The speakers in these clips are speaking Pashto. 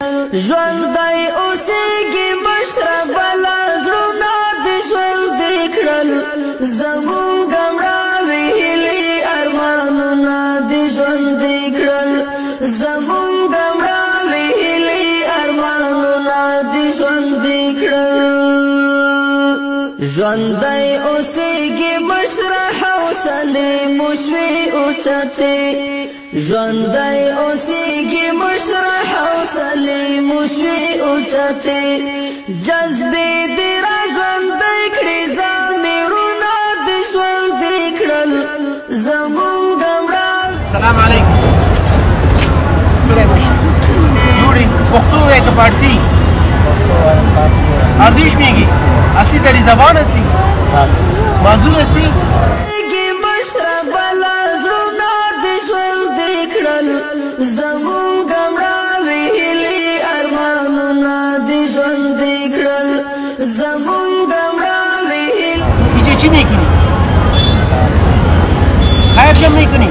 ژوندی اوسېږي مشره بله زړونه دې ژوندي کړل زمونږ مړاوې هیلې ارمانونه دې ژوندي کړل زمونږ مړاوې هیلې ارمانونه دې ژوندي کړل ژوندی اوسېږي مشره حوصلې مو شوې اوچتې ژوندی اوسېږي مشره حوصلې مو شوې اوچتې جذبې دې را ژوندی کړې ضمیرونه دې ژوندي کړل زمونږ مړاوې. سلام علیکم. جوړې پښتو وایي که فارسي اردیش میگی اصلی تری زبان هستی معذور هستی زمونږ مړاوې هیلې ارمانونه دې ژوندي کړل زمونږ مړاوې هیلې. اینجا چی میکنی؟ خیر جمع میکنی؟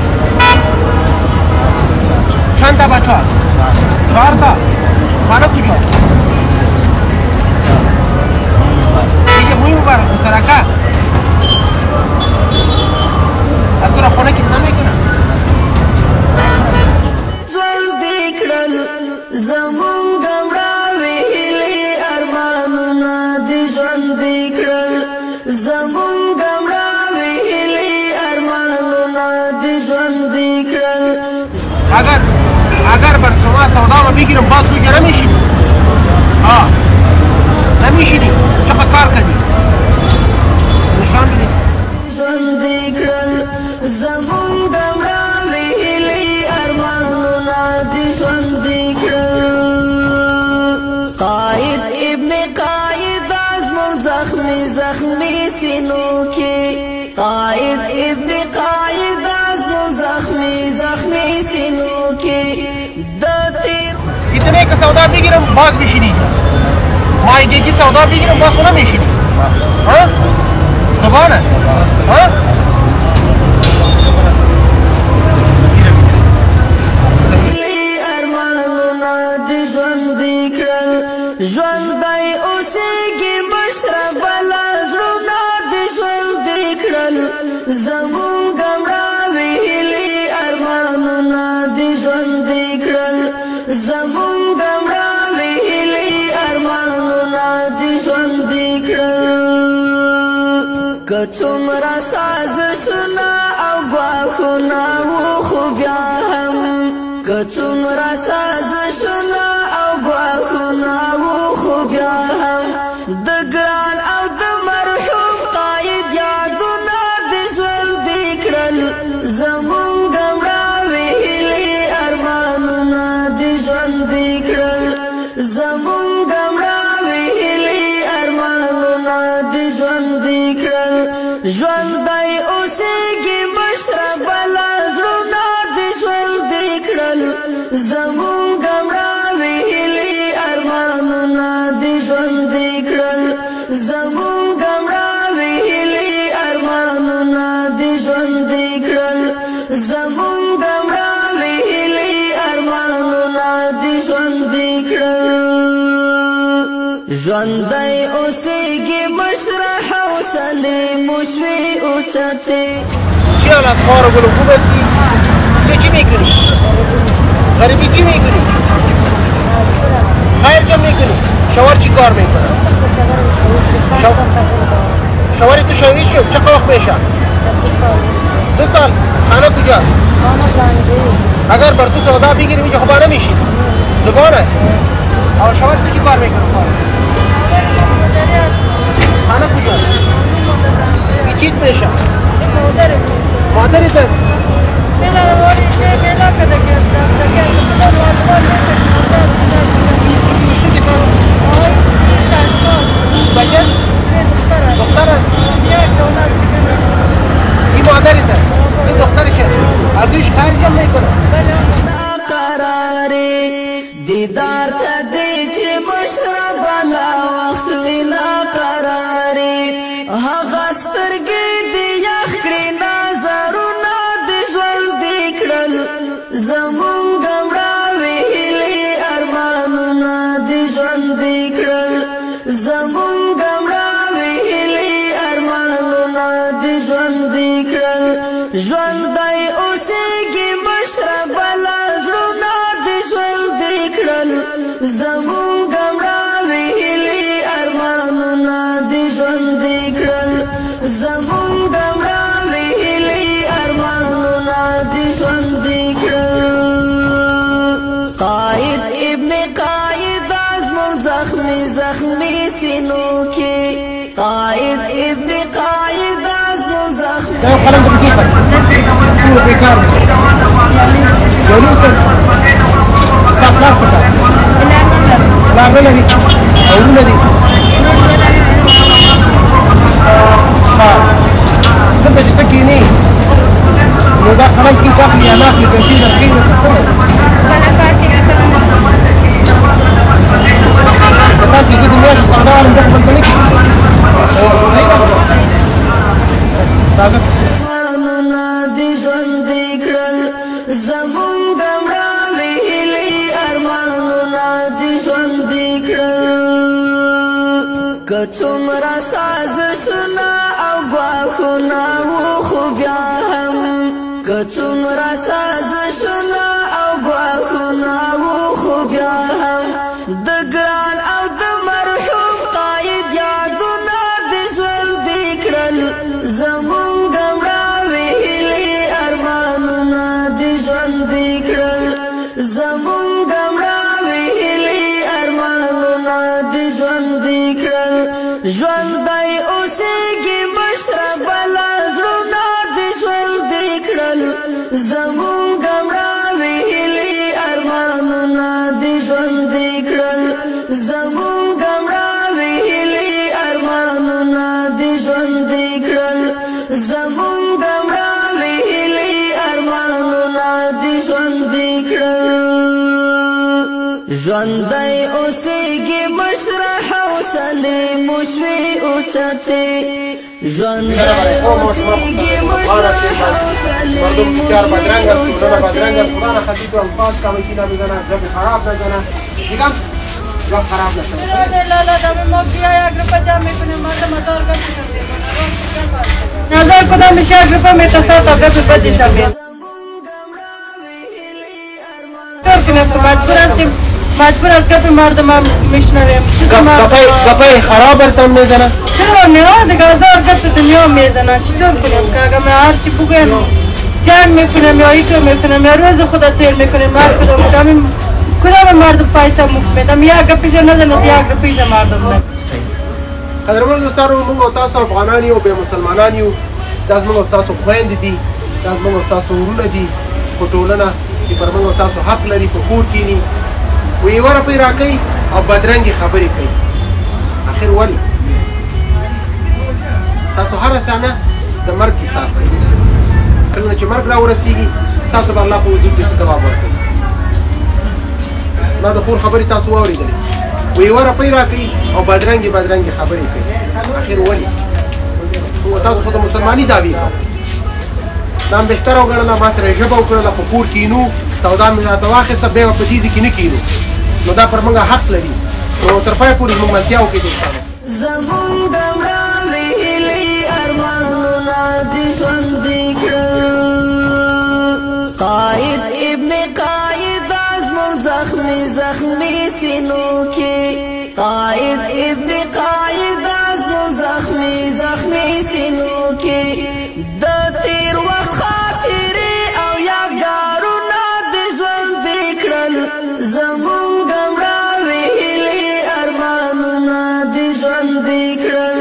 چند تا بچه هست؟ 4 تا. خانه کجاست؟ اینجا موی مبارک بسرکه از تو را خونه کتنا میکنم زمونږ مړاوې هیلې ارمانونه دې ژوندي کړل زمونږ مړاوې هیلې ارمانونه دې ژوندي کړل. اگر بر شما سودا رو بگیرم باز کجا نمیشینی؟ نمیشینی؟ چقدر کار کردی؟ نشان بده. ژوندي کړل زمونږ مړاوې هیلې ارمانونه دې ژوندي قائد ابن قائد ازمون زخمی زخمی سینوں کے قائد ابن قائد ازمون زخمی زخمی سینوں کے دتیر اتنے کا سودا بگیرم باز میشینی مایگی کی سودا بگیرم باز خونه میشینی ها زبان است ها ژوندی اوسېږي مشره بله زړونه دې ژوندي کړل زمونږ مړاوې هیلې ارمانونه دې ژوندي کړل زمونږ مړاوې هیلې ارمانونه دې ژوندي کړل. که څومره سازشونه او ګواښونه وو خو بیا هم که څومره سازشونه او ګواښونه وو خو بیا هم د ګران او د مرحوم قائد یادونه دې ژوندي کړل زمونږ مړاوې هیلې ارمانونه دې ژوندي کړل زمونږ مړاوې هیلې ارمانونه دې ژوندي کړل. ژوندی اوسېږي مشره بله زړونه دې ژوندي کړل زمونږ مړاوې هیلې ارمانونه دې ژوندي کړل زمونږ مړاوې هیلې ارمانونه دې ژوندي کړل زمونږ مړاوې هیلې ارمانونه دې ژوندي کړل. ژوندی اوسېږي مشره حوصلې مو شوې اوچتې. چی حال از خار و گل و خوب هستی؟ چی میکنی؟ غریبی چی میکنی؟ خیر جمع میکنی؟ شوهر چی کار میکنه؟ شوهر تو شوهری شد چقدر وقت میشه؟ 2 سال. خانه کجاست؟ اگر بر تو سودا بگیریم اینجا خوبا نمیشی زبانه او شوهر تو چی کار میکنه؟ خانه کجاست؟ این چیت میشه؟ مادری دست دختر است این مادری دست این دخترش است ازش خیر جمع میکنه قرارې دیدار ته دې چې مشره بلا وخت وینا قرارې هغه سترګې دې یخ کړې نظرونه دې ژوندي کړل زمونږ مړاوې هیلې ارمانونه زمونږ مړاوي هیلې ارمانونه دې ژوندي کړل ژوندی اوسېږي مشره بلا زړونه دې ژوندي کړل زمونږ مړاوي هیلې ارمانونه دې ژوندي کړل زمونږ مړاوي هیلې ارمانونه دې ژوندي کړل قائد ابن قائد ازمون زخمی زخمی سینو کې قائد ابن قائد ازمون زخمی دا یو قلم د بجې بس څومره بېکار دی جولي استاد ستا پلار څه کار پلار نه لري او ورونه دي دلته چې ته کښېنې نو دا قلم څوک اخلي یا نه اخلي پیسې درکوي ورته څنګه که تاسې زه د میاشتې سودا والم ده خپل ته نه کړي صحیح ده راځه ارمانونه دې ژوندي کړل زمونږ مړاوي هیلې ارمانونه دې ژوندي کړل که څومره سازشونه او ګواښونه وو خو بیا هم که څومره سازشونه او ګواښونه وو خو بیا هم د ګران او د مرحوم قائد یادونه دې ژوندي کړل زمونږ مړاوي هیلې ارمانونه دې ژوندي کړل زمونږ مړاوي هیلې ارمانونه دې ژوندي کړل ژوندی اوسېږي مشره بلا زړونه دې ژوندي کړل زمونږ مړاوي هیلې ارمانونه دې ژوندي کړل زمونږ مړاوي هیلې ارمانونه دې ژوندي کړل زمونږ مړاوي هیلې ارمانونه دې ژوندي کړل ژوندی اوسېږي مشره حوصلې مو شوې اوچتې ژوندی اوسېږي مشره حوصلې مو شوې اوچتې قرآن خطیب الفاظ کا وکیلا بزنه جب خراب نہ جانا ٹھیک ہے جب خراب نہ جانا لا لا دم مافیا یا گروپ جامع کنه ماده مدار کا نظر کدام میشه گروپ می تصاحب به بده شامل کار کنه مجبور است که مردم میشنویم گپای خراب تم میزنه چرا نه دیگه هزار گپ دنیا میزنن چطور کنیم که اگه من هر چی بگم جنگ میکنم یا ایکو میکنم یا روز خدا تیر میکنم هر کدام مردم پیسه مفت میدم یا گپیش نزند یا گپیش مردم نه قدرمن دوستانو موږ او تاسو افغانان یو به مسلمانان یو دا زموږ او تاسو خویندې دي دا زموږ او تاسو ورونه دي په ټولنه چې پر موږ او تاسو حق لري په کور کښېني و یوه روپۍ راکوي او بدرنګې خبرې کوي اخر ولې تاسو هره ثانیه د مرګ حساب کوئ کله چې مرګ راورسېږي تاسو به الله په حضور کې څه ځواب ورکوئ ما د خور خبرې تاسو واورېدلې و یوه روپۍ راکوي او بدرنګې خبرې کوي اخر ولې تاسو خو د مسلماني دعوې کوئ دا هم بهتره وګڼله ما سره یې ژبه وکړله په کور کښېنو سودا مې راته واخېسته بیا به په دې کې نه کښېنو نو دا پر موږ حق لري نو تر پایه پورې زموږ ملتیا وکړئ دوستانو زمونږ مړاوي هیلې ارمانونه دې ژوندي کړل قائد ابن قائد ازمون زخمی زخمی سینو کې قائد ابن قائد ازمون زخمی زخمی سینو کې د تیر وخت خاطرې او یادګارونه دې ژوندي کړل زمونږ مړاوي هیلې ارمانونه دې ژوندي کړل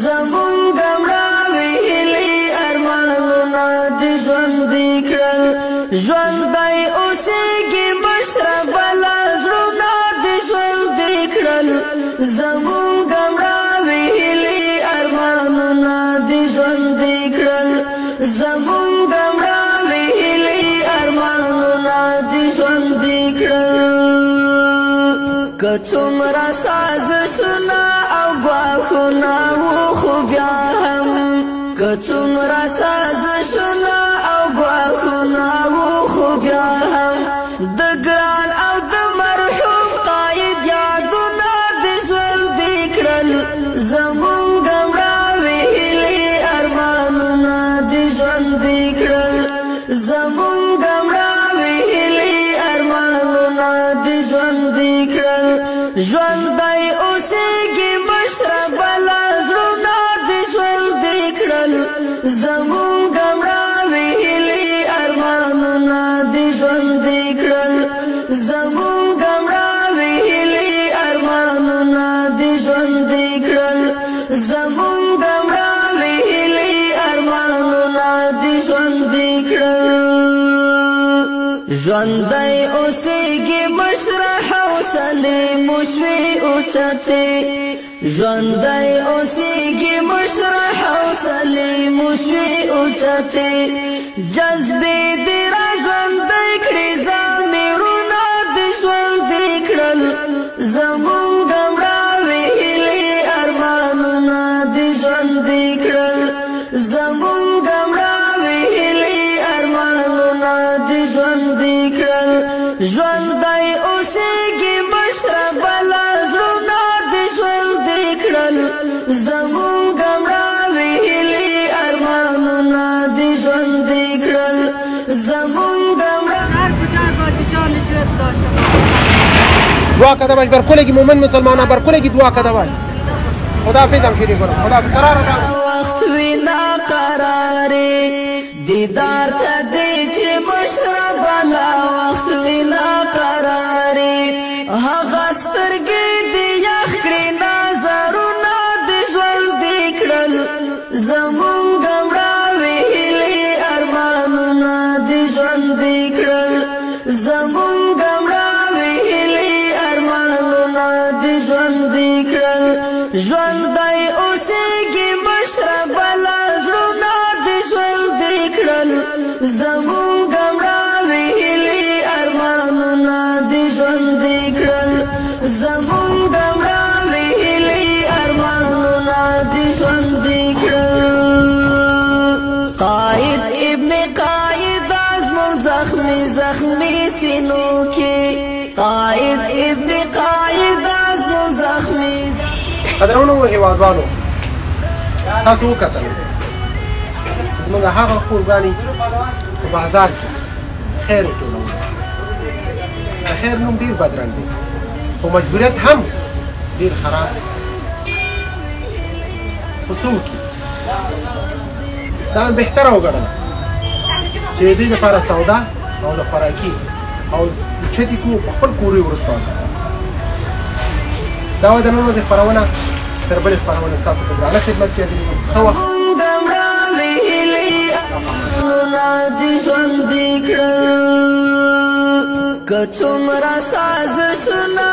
زمونږ مړاوي هیلې ارمانونه دې ژوندي کړل ژوندی اوسېږي مشره بلا زړونه دې ژوندي کړل زمونږ مړاوي هیلې ارمانونه دې ژوندي کړل زمونږ مړاوي هیلې ارمانونه دې ژوندي کړل که څومره سازشونه او ګواښونه وو خو بیا هم که څومره سازشونه او ګواښونه وو خو بیا هم د ګران او د مرحوم قائد یادونه دې ژوندي ژوندې کړل ژوندی اوسېږي مشره بلا زړونه دې ژوندې کړل زمونږ مړاوې هیلې ارمانونه دې ژوندې کړل زمونږ مړاوې هیلې ارمانونه دې ژوندې کړل زمونږ مړاوې هیلې ارمانونه دې ژوندې کړل ژوندی اوسېږي مشره حوصلې مو شوې اوچتې ژوندی اوسېږي مشره حوصلې مو شوې اوچتې جذبې دې را ژوندی کړې ضمیرونه دې ژوندې کړل زمونږ مړاوې هیلې ارمانونه دې ژوندې کړل زمونږ مړاوې هیلې ارمانونه دې ژوندې کړل ژوندی اوسېږي مشره بلا زړونه دې ژوندې کړل زمونږ مړاوې هیلې ارمانونه دې ژوندې کړل زمونږ هر کجا باشی جان جوت داشته دعا کرده باش بر کلگی مومن مسلمانان بر کلگی دعا کرده باش خدا حافظ هم شیرین کنم خدا حافظ قرار دا وخت وینا قرارې دیدار ته دې چې مشره بلا وخت وینا قرارې هغه سترګې دې یخ کړې نظرونه دې ژوندې کړل زمونږ مړاوې هیلې ارمانونه دې ژوندې کړل زمونږ مړاوې هیلې ارمانونه دې ژوندې کړل ژوندی اوسېږي مشره بلا زړونه دې ژوندې کړل زمونږ مړاوې هیلې ارمانونه دې ژوندې کړل زمونږ مړاوې هیلې ارمانونه دې ژوندې کړل قائد ابن قائد ازمون زخمی زخمی سینو کې قائد ابن قائد ازمون زخمی قدرونو هیوادوالو تاسو وکتل زمونږ هغه قرباني په بازار کې خیر ټولول د خیر نوم ډېر بدرنګ دی خو مجبوریت هم ډېر خراب دی خو څه وکړي دا بهتره وګڼله چې د دې لپاره سودا او د خوراکي او چتې کو په خپل کور یې وروسته دا وه د نن ورځې خپرونه تر بلې خپرونې ستاسو په ګرانه خدمت کې حاضر یم ښه وخت دې ژوندې کړل که څومره سازشونه